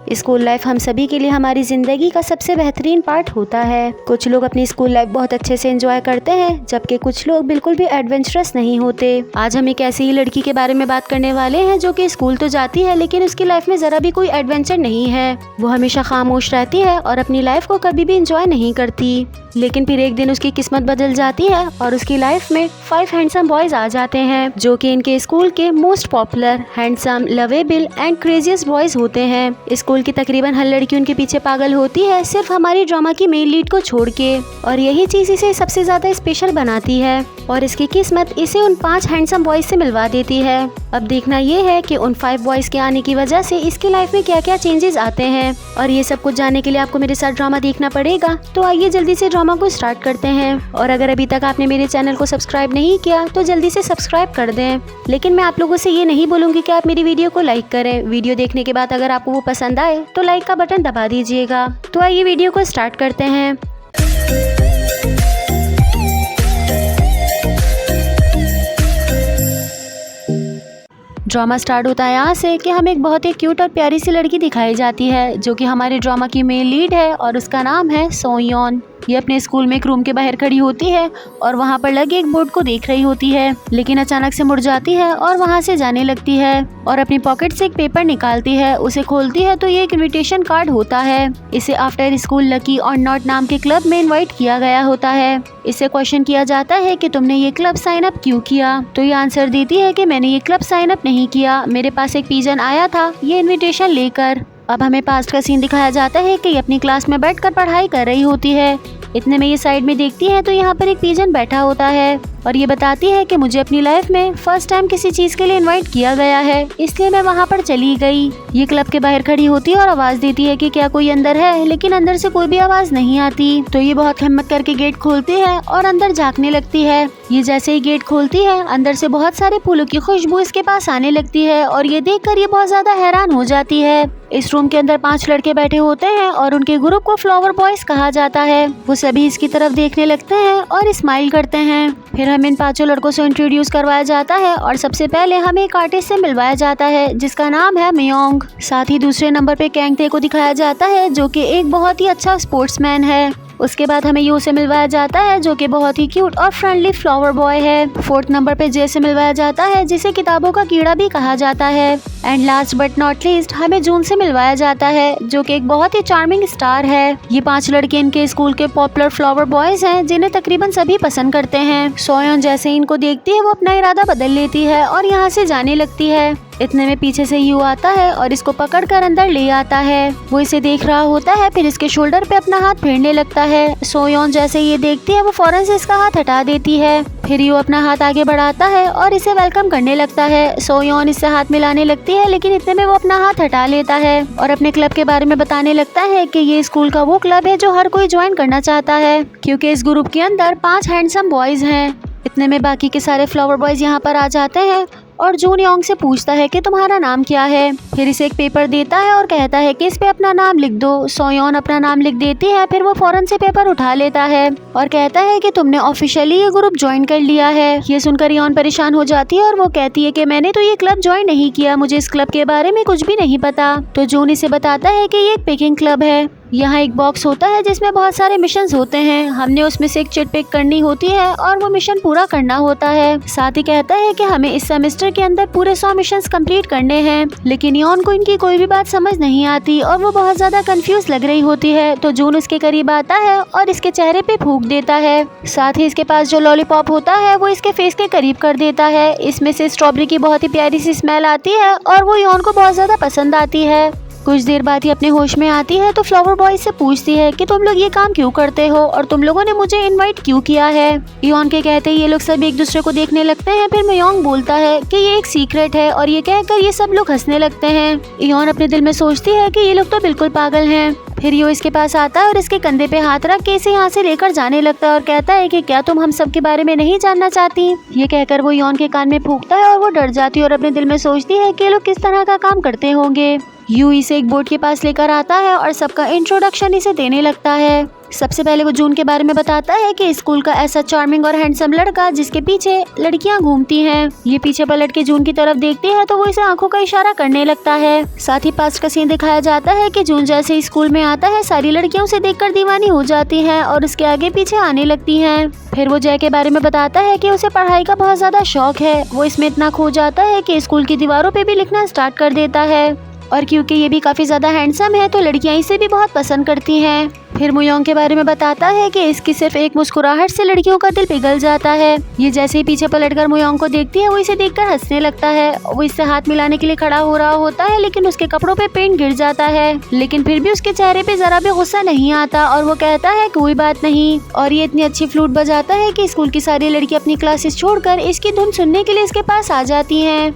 School life हम सभी के लिए हमारी ज़िंदगी का सबसे बेहतरीन पार्ट होता है। कुछ लोग अपनी स्कूल लाइफ बहुत अच्छे से एंजॉय करते हैं, जबकि कुछ लोग बिल्कुल भी एडवेंचरस नहीं होते। आज हम एक ऐसी ही लड़की के बारे में बात करने वाले हैं जो कि स्कूल तो जाती है, लेकिन उसकी लाइफ में ज़रा भी कोई एडवेंचर नहीं है। वो हमेशा खामोश रहती है और अपनी लाइफ को कभी भी इंजॉय नहीं करती। लेकिन फिर एक दिन उसकी किस्मत बदल जाती है और उसकी लाइफ में 5 हैंडसम बॉयज आ जाते हैं, जो कि इनके स्कूल के most popular, handsome, lovable and craziest boys होते हैं। स्कूल की तकरीबन हर लड़की उनके पीछे पागल होती है, सिर्फ हमारी ड्रामा की मेन लीड को छोड़ के, और यही चीज इसे सबसे ज्यादा स्पेशल बनाती है। और इसकी किस्मत इसे उन 5 हैंडसम बॉयज से मिलवा देती है। अब देखना ये है कि उन 5 बॉयज के आने की वजह से इसकी लाइफ में क्या क्या चेंजेस आते हैं, और ये सब कुछ जानने के लिए आपको मेरे साथ ड्रामा देखना पड़ेगा। तो आइए जल्दी से ड्रामा को स्टार्ट करते हैं। और अगर अभी तक आपने मेरे चैनल को सब्सक्राइब नहीं किया तो जल्दी से सब्सक्राइब कर दें। लेकिन मैं आप लोगों से ये नहीं बोलूँगी कि आप मेरी वीडियो को लाइक करें। वीडियो देखने के बाद अगर आपको वो पसंद आए तो लाइक का बटन दबा दीजिएगा। तो आइए वीडियो को स्टार्ट करते हैं। ड्रामा स्टार्ट होता है यहाँ से कि हमें एक बहुत ही क्यूट और प्यारी सी लड़की दिखाई जाती है, जो कि हमारे ड्रामा की मेन लीड है, और उसका नाम है सोयोन। ये अपने स्कूल में एक रूम के बाहर खड़ी होती है और वहाँ पर लगे एक बोर्ड को देख रही होती है, लेकिन अचानक से मुड़ जाती है और वहाँ से जाने लगती है और अपनी पॉकेट से एक पेपर निकालती है। उसे खोलती है तो ये एक इनविटेशन कार्ड होता है। इसे आफ्टर स्कूल लकी और नॉट नाम के क्लब में इनवाइट किया गया होता है। इससे क्वेश्चन किया जाता है कि तुमने ये क्लब साइन अप क्यों किया। तो ये आंसर देती है कि मैंने ये क्लब साइन अप नहीं किया, मेरे पास एक पिजन आया था ये इनविटेशन लेकर। अब हमें पास्ट का सीन दिखाया जाता है कि ये अपनी क्लास में बैठकर पढ़ाई कर रही होती है। इतने में ये साइड में देखती है तो यहाँ पर एक पिजन बैठा होता है और ये बताती है कि मुझे अपनी लाइफ में फर्स्ट टाइम किसी चीज के लिए इनवाइट किया गया है, इसलिए मैं वहाँ पर चली गई। ये क्लब के बाहर खड़ी होती है और आवाज देती है कि क्या कोई अंदर है, लेकिन अंदर से कोई भी आवाज नहीं आती। तो ये बहुत हिम्मत करके गेट खोलती है और अंदर झांकने लगती है। ये जैसे ही गेट खोलती है अंदर से बहुत सारे फूलों की खुशबू इसके पास आने लगती है और ये देखकर ये बहुत ज्यादा हैरान हो जाती है। इस रूम के अंदर 5 लड़के बैठे होते हैं और उनके ग्रुप को फ्लावर बॉयज कहा जाता है। वो सभी इसकी तरफ देखने लगते हैं और स्माइल करते हैं। फिर हमें इन 5 लड़कों से इंट्रोड्यूस करवाया जाता है और सबसे पहले हमें एक आर्टिस्ट से मिलवाया जाता है जिसका नाम है मियोंग। साथ ही दूसरे नंबर पे कैंगते को दिखाया जाता है, जो कि एक बहुत ही अच्छा स्पोर्ट्समैन है। उसके बाद हमें यू से मिलवाया जाता है, जो कि बहुत ही क्यूट और फ्रेंडली फ्लावर बॉय है। 4th नंबर पे जे से मिलवाया जाता है, जिसे किताबों का कीड़ा भी कहा जाता है। And last but not least हमें जून से मिलवाया जाता है, जो कि एक बहुत ही चार्मिंग स्टार है। ये 5 लड़के इनके स्कूल के पॉपुलर फ्लावर बॉयज हैं, जिन्हें तकरीबन सभी पसंद करते हैं। सोयोन जैसे ही इनको देखती है वो अपना इरादा बदल लेती है और यहाँ से जाने लगती है। इतने में पीछे से यू आता है और इसको पकड़कर अंदर ले आता है। वो इसे देख रहा होता है, फिर इसके शोल्डर पे अपना हाथ फेरने लगता है। सोयोन जैसे ये देखती है वो फौरन से इसका हाथ हटा देती है। फिर यू अपना हाथ आगे बढ़ाता है और इसे वेलकम करने लगता है। सोयोन इससे हाथ मिलाने लगती है, लेकिन इतने में वो अपना हाथ हटा लेता है और अपने क्लब के बारे में बताने लगता है कि ये स्कूल का वो क्लब है जो हर कोई ज्वाइन करना चाहता है, क्योंकि इस ग्रुप के अंदर 5 हैंडसम बॉयज हैं। इतने में बाकी के सारे फ्लावर बॉयज यहाँ पर आ जाते हैं और जून योंग से पूछता है कि तुम्हारा नाम क्या है। फिर इसे एक पेपर देता है और कहता है कि इस पे अपना नाम लिख दो। सोयोन अपना नाम लिख देती है, फिर वो फौरन से पेपर उठा लेता है और कहता है कि तुमने ऑफिशियली ये ग्रुप ज्वाइन कर लिया है। ये सुनकर योन परेशान हो जाती है और वो कहती है कि मैंने तो ये क्लब ज्वाइन नहीं किया, मुझे इस क्लब के बारे में कुछ भी नहीं पता। तो जून इसे बताता है कि ये एक पिकिंग क्लब है। यहाँ एक बॉक्स होता है जिसमें बहुत सारे मिशंस होते हैं, हमने उसमें से एक चिट पिक करनी होती है और वो मिशन पूरा करना होता है। साथ ही कहता है कि हमें इस सेमेस्टर के अंदर पूरे 100 मिशंस कंप्लीट करने हैं, लेकिन योन को इनकी कोई भी बात समझ नहीं आती और वो बहुत ज्यादा कंफ्यूज लग रही होती है। तो जून उसके करीब आता है और इसके चेहरे पे फूंक देता है। साथ ही इसके पास जो लॉलीपॉप होता है वो इसके फेस के करीब कर देता है। इसमें से स्ट्रॉबेरी की बहुत ही प्यारी सी स्मेल आती है और वो योन को बहुत ज्यादा पसंद आती है। कुछ देर बाद ही अपने होश में आती है तो फ्लावर बॉय से पूछती है कि तुम लोग ये काम क्यों करते हो और तुम लोगों ने मुझे इनवाइट क्यों किया है। योन के कहते ये लोग सब एक दूसरे को देखने लगते हैं। फिर मियोंग बोलता है कि ये एक सीक्रेट है और ये कहकर ये सब लोग हंसने लगते हैं। योन अपने दिल में सोचती है कि ये लोग तो बिल्कुल पागल हैं। फिर यो इसके पास आता है और इसके कंधे पे हाथ रख के इसे यहाँ से लेकर जाने लगता है और कहता है कि क्या तुम हम सब के बारे में नहीं जानना चाहती। ये कहकर वो योन के कान में फूंकता है और वो डर जाती है और अपने दिल में सोचती है कि ये लोग किस तरह का काम करते होंगे। यू इसे एक बोर्ड के पास लेकर आता है और सबका इंट्रोडक्शन इसे देने लगता है। सबसे पहले वो जून के बारे में बताता है कि स्कूल का ऐसा चार्मिंग और हैंडसम लड़का जिसके पीछे लड़कियां घूमती हैं। ये पीछे पलट के जून की तरफ देखती है तो वो इसे आंखों का इशारा करने लगता है। साथ ही पास्ट का सीन दिखाया जाता है कि जून जैसे ही स्कूल में आता है सारी लड़कियां उसे देखकर दीवानी हो जाती हैं और उसके आगे पीछे आने लगती हैं। फिर वो जय के बारे में बताता है कि उसे पढ़ाई का बहुत ज्यादा शौक है। वो इसमें इतना खो जाता है कि स्कूल की दीवारों पे भी लिखना स्टार्ट कर देता है और क्योंकि ये भी काफी ज्यादा हैंडसम है तो लड़कियां इसे भी बहुत पसंद करती हैं। फिर मुयोंग के बारे में बताता है कि इसकी सिर्फ एक मुस्कुराहट से लड़कियों का दिल पिघल जाता है। ये जैसे ही पीछे पलटकर मुयोंग को देखती है वो इसे देखकर हंसने लगता है। वो इससे हाथ मिलाने के लिए खड़ा हो रहा होता है लेकिन उसके कपड़ों पे पेंट गिर जाता है, लेकिन फिर भी उसके चेहरे पे जरा भी गुस्सा नहीं आता और वो कहता है कोई बात नहीं। और ये इतनी अच्छी फ्लूट बजाता है कि स्कूल की सारी लड़की अपनी क्लासेस छोड़कर इसकी धुन सुनने के लिए इसके पास आ जाती हैं।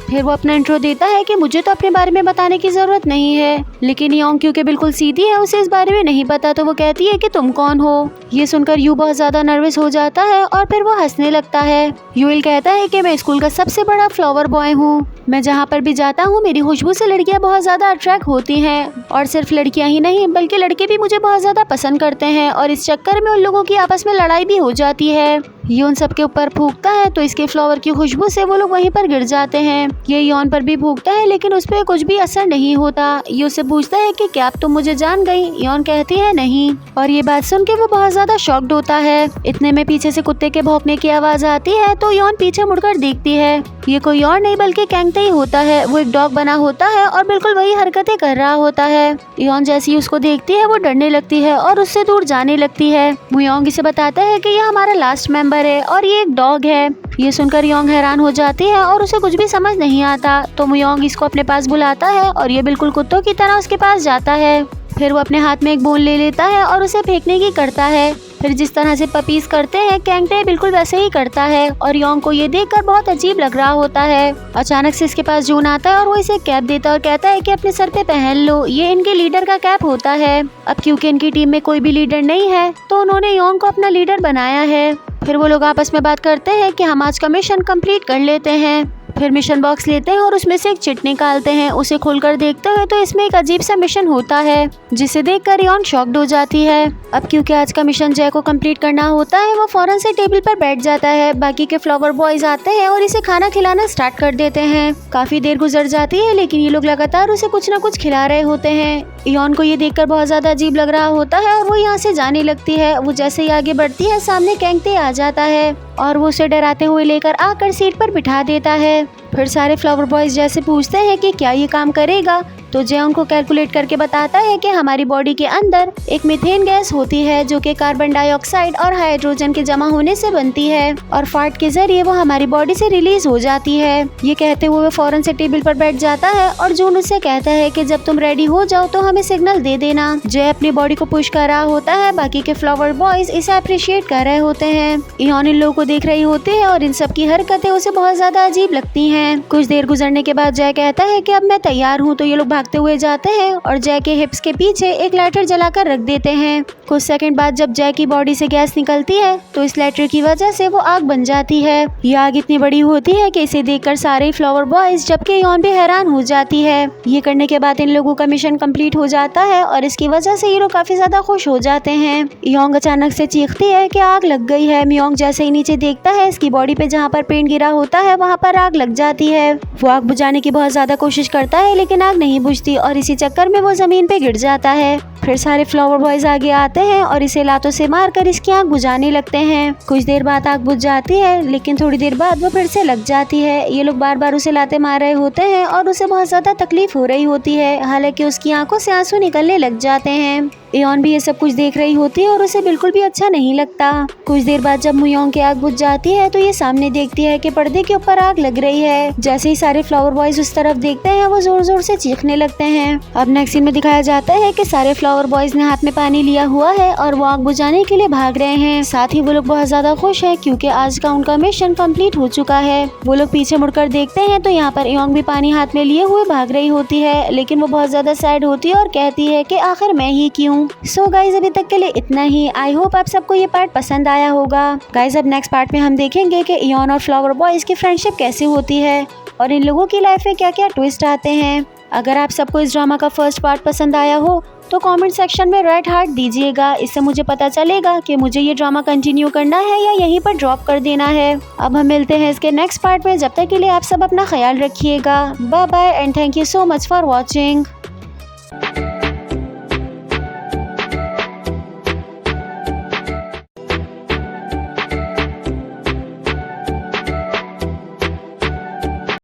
फिर वो अपना इंट्रो देता है कि मुझे तो अपने बारे में बताने की जरूरत नहीं है, लेकिन योंग क्योंकि बिल्कुल सीधी है उसे इस बारे में नहीं पता तो वो कहती है कि तुम कौन हो। ये सुनकर यू बहुत ज्यादा नर्वस हो जाता है और फिर वो हंसने लगता है। यूएल कहता है कि मैं स्कूल का सबसे बड़ा फ्लावर बॉय हूँ। मैं जहाँ पर भी जाता हूँ मेरी खुशबू से लड़कियाँ बहुत ज्यादा अट्रैक्ट होती हैं और सिर्फ लड़कियाँ ही नहीं बल्कि लड़के भी मुझे बहुत ज्यादा पसंद करते हैं और इस चक्कर में उन लोगों की आपस में लड़ाई भी हो जाती है। ये उन सबके ऊपर फूंकता है तो इसके फ्लावर की खुशबू से वो लोग वहीं पर गिर जाते हैं। ये यौन पर भी फूंकता है लेकिन उस पर कुछ भी असर नहीं होता। ये उससे पूछता है कि क्या तुम मुझे जान गई? यौन कहती है नहीं और ये बात सुन के वो बहुत ज्यादा शॉक्ड होता है। इतने में पीछे से कुत्ते के भौंकने की आवाज आती है तो यौन पीछे मुड़कर देखती है। ये कोई और नहीं बल्कि कैंगते ही होता है। वो एक डॉग बना होता है और बिल्कुल वही हरकतें कर रहा होता है। यौन जैसी ही उसको देखती है वो डरने लगती है और उससे दूर जाने लगती है। मुयोंग इसे बताता है कि यह हमारा लास्ट मेंबर है और ये एक डॉग है। ये सुनकर योंग हैरान हो जाती है और उसे कुछ भी समझ नहीं आता तो मुयोंग इसको अपने पास बुलाता है और ये बिल्कुल कुत्तों की तरह उसके पास जाता है। फिर वो अपने हाथ में एक बोन ले लेता है और उसे फेंकने की करता है। फिर जिस तरह से पपीज करते हैं कैंगटे बिल्कुल वैसे ही करता है और योंग को ये देखकर बहुत अजीब लग रहा होता है। अचानक से इसके पास जून आता है और वो इसे कैप देता है और कहता है कि अपने सर पे पहन लो। ये इनके लीडर का कैप होता है। अब क्योंकि इनकी टीम में कोई भी लीडर नहीं है तो उन्होंने योंग को अपना लीडर बनाया है। फिर वो लोग आपस में बात करते हैं कि हम आज का मिशन कंप्लीट कर लेते हैं। फिर मिशन बॉक्स लेते हैं और उसमें से एक चिट निकालते हैं। उसे खोलकर देखते हैं तो इसमें एक अजीब सा मिशन होता है जिसे देखकर योंग शॉक्ड हो जाती है। अब क्योंकि आज का मिशन जय को कंप्लीट करना होता है वो फौरन से टेबल पर बैठ जाता है। बाकी के फ्लावर बॉयज आते हैं और इसे खाना खिलाना स्टार्ट कर देते हैं। काफी देर गुजर जाती है लेकिन ये लोग लगातार उसे कुछ न कुछ खिला रहे होते हैं। योन को ये देखकर बहुत ज्यादा अजीब लग रहा होता है और वो यहाँ से जाने लगती है। वो जैसे ही आगे बढ़ती है सामने कैंगते आ जाता है और वो उसे डराते हुए लेकर आकर सीट पर बिठा देता है। फिर सारे फ्लावर बॉयज जैसे पूछते हैं कि क्या ये काम करेगा तो जय उनको कैलकुलेट करके बताता है कि हमारी बॉडी के अंदर एक मीथेन गैस होती है जो कि कार्बन डाइऑक्साइड और हाइड्रोजन के जमा होने से बनती है और फार्ट के जरिए वो हमारी बॉडी से रिलीज हो जाती है। ये कहते हुए वो फौरन से टेबल पर बैठ जाता है और जून उससे कहता है कि जब तुम रेडी हो जाओ तो हमें सिग्नल दे देना। जय अपनी बॉडी को पुश कर रहा होता है। बाकी के फ्लावर बॉयज इसे अप्रिशिएट कर रहे होते हैं। इहोन इन लोगों को देख रही होती है और इन सब की हरकतें उसे बहुत ज्यादा अजीब लगती हैं। कुछ देर गुजरने के बाद जय कहता है कि अब मैं तैयार हूँ तो ये लोग भागते हुए जाते हैं और जय के हिप्स के पीछे एक लाइटर जलाकर रख देते हैं। कुछ सेकंड बाद जब जय की बॉडी से गैस निकलती है तो इस लाइटर की वजह से वो आग बन जाती है। ये आग इतनी बड़ी होती है कि इसे देखकर सारे फ्लावर बॉयज जबकि योन भी हैरान हो जाती है। ये करने के बाद इन लोगों का मिशन कंप्लीट हो जाता है और इसकी वजह से ये लोग काफी ज्यादा खुश हो जाते हैं। योंग अचानक से चीखती है कि आग लग गई है। मियोंग जैसे ही नीचे देखता है इसकी बॉडी पे जहाँ पर पेंट गिरा होता है वहाँ पर आग लग जाती है। वो आग बुझाने की बहुत ज्यादा कोशिश करता है लेकिन आग नहीं बुझती और इसी चक्कर में वो जमीन पे गिर जाता है। फिर सारे फ्लावर बॉयज आगे आते हैं और इसे लातों से मारकर इसकी आग बुझाने लगते हैं। कुछ देर बाद आग बुझ जाती है लेकिन थोड़ी देर बाद वो फिर से लग जाती है। ये लोग बार बार उसे लाते मार रहे होते हैं और उसे बहुत ज्यादा तकलीफ हो रही होती है। हालांकि उसकी आंखों से आंसू निकलने लग जाते हैं। इयोन भी ये सब कुछ देख रही होती है और उसे बिल्कुल भी अच्छा नहीं लगता। कुछ देर बाद जब मुयोंग की आग बुझ जाती है तो ये सामने देखती है कि पर्दे के ऊपर आग लग रही है। जैसे ही सारे फ्लावर बॉयज उस तरफ देखते हैं वो जोर जोर से चीखने लगते हैं। अब नेक्स्ट सीन में दिखाया जाता है कि सारे फ्लावर बॉयज ने हाथ में पानी लिया हुआ है और वो आग बुझाने के लिए भाग रहे हैं। साथ ही वो लोग बहुत ज्यादा खुश है क्योंकि आज का उनका मिशन कंप्लीट हो चुका है। वो लोग पीछे मुड़कर देखते हैं तो यहाँ पर इयोंग भी पानी हाथ में लिए हुए भाग रही होती है लेकिन वो बहुत ज्यादा सैड होती है और कहती है कि आखिर मैं ही क्यों। सो गाइज अभी तक के लिए इतना ही। आई होप आप सबको ये पार्ट पसंद आया होगा। गाइज अब नेक्स्ट पार्ट में हम देखेंगे कि इयोन और फ्लावर बॉयज की फ्रेंडशिप कैसे होती है और इन लोगों की लाइफ में क्या क्या ट्विस्ट आते हैं। अगर आप सबको इस ड्रामा का फर्स्ट पार्ट पसंद आया हो तो कमेंट सेक्शन में रेड हार्ट दीजिएगा। इससे मुझे पता चलेगा कि मुझे ये ड्रामा कंटिन्यू करना है या यहीं पर ड्रॉप कर देना है। अब हम मिलते हैं इसके नेक्स्ट पार्ट में। जब तक के लिए आप सब अपना ख्याल रखिएगा। Bye bye and thank you so much for watching.